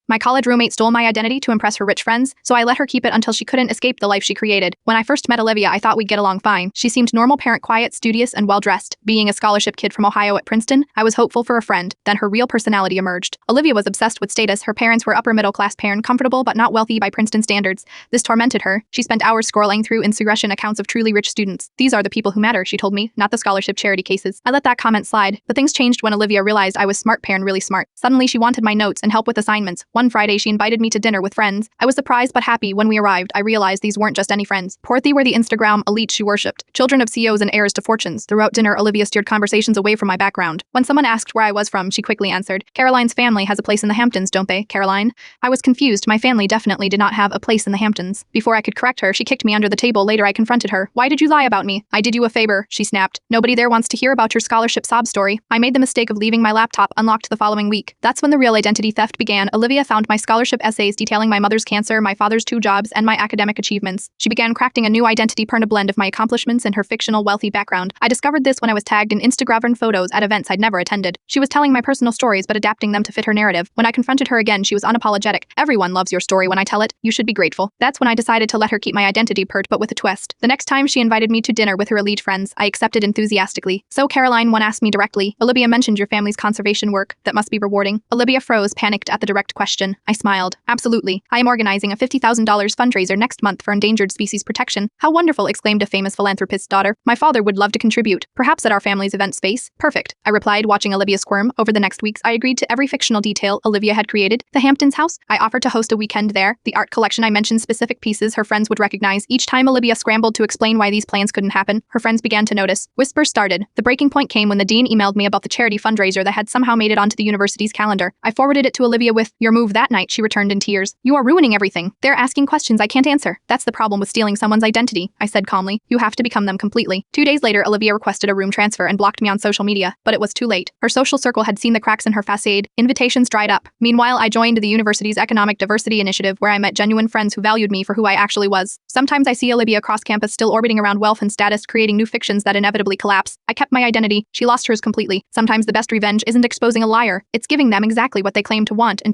My college roommate stole my identity to impress her rich friends, so I let her keep it until she couldn't escape the life she created. When I first met Olivia, I thought we'd get along fine. She seemed normal parent, quiet, studious, and well-dressed. Being a scholarship kid from Ohio at Princeton, I was hopeful for a friend. Then her real personality emerged. Olivia was obsessed with status. Her parents were upper-middle-class parent, comfortable but not wealthy by Princeton standards. This tormented her. She spent hours scrolling through Instagram accounts of truly rich students. These are the people who matter, she told me, not the scholarship charity cases. I let that comment slide, but things changed when Olivia realized I was smart parent, really smart. Suddenly she wanted my notes and help with assignments. One Friday she invited me to dinner with friends. I was surprised but happy. When we arrived, I realized these weren't just any friends. Porthy were the Instagram elite she worshipped, children of CEOs and heirs to fortunes. Throughout dinner, Olivia steered conversations away from my background. When someone asked where I was from, she quickly answered, "Caroline's family has a place in the Hamptons, don't they, Caroline?" I was confused. My family definitely did not have a place in the Hamptons. Before I could correct her, she kicked me under the table. Later I confronted her. "Why did you lie about me?" "I did you a favor," she snapped. "Nobody there wants to hear about your scholarship sob story." I made the mistake of leaving my laptop unlocked the following week. That's when the real identity theft began. Olivia found my scholarship essays detailing my mother's cancer, my father's 2 jobs, and my academic achievements. She began crafting a new identity, a blend of my accomplishments and her fictional wealthy background. I discovered this when I was tagged in Instagram photos at events I'd never attended. She was telling my personal stories but adapting them to fit her narrative. When I confronted her again, she was unapologetic. "Everyone loves your story when I tell it. You should be grateful." That's when I decided to let her keep my identity but with a twist. The next time she invited me to dinner with her elite friends, I accepted enthusiastically. "So Caroline," one asked me directly, "Olivia mentioned your family's conservation work. That must be rewarding." Olivia froze, panicked at the direct question. I smiled. "Absolutely. I am organizing a $50,000 fundraiser next month for endangered species protection." "How wonderful," exclaimed a famous philanthropist's daughter. "My father would love to contribute. Perhaps at our family's event space." "Perfect," I replied, watching Olivia squirm. Over the next weeks, I agreed to every fictional detail Olivia had created. The Hamptons house, I offered to host a weekend there. The art collection, I mentioned specific pieces her friends would recognize. Each time Olivia scrambled to explain why these plans couldn't happen, her friends began to notice. Whispers started. The breaking point came when the dean emailed me about the charity fundraiser that had somehow made it onto the university's calendar. I forwarded it to Olivia with, "Your move." That night, she returned in tears. "You are ruining everything. They're asking questions I can't answer." "That's the problem with stealing someone's identity," I said calmly. "You have to become them completely." 2 days later, Olivia requested a room transfer and blocked me on social media, but it was too late. Her social circle had seen the cracks in her facade. Invitations dried up. Meanwhile, I joined the university's Economic Diversity Initiative, where I met genuine friends who valued me for who I actually was. Sometimes I see Olivia across campus still orbiting around wealth and status, creating new fictions that inevitably collapse. I kept my identity. She lost hers completely. Sometimes the best revenge isn't exposing a liar. It's giving them exactly what they claim to want until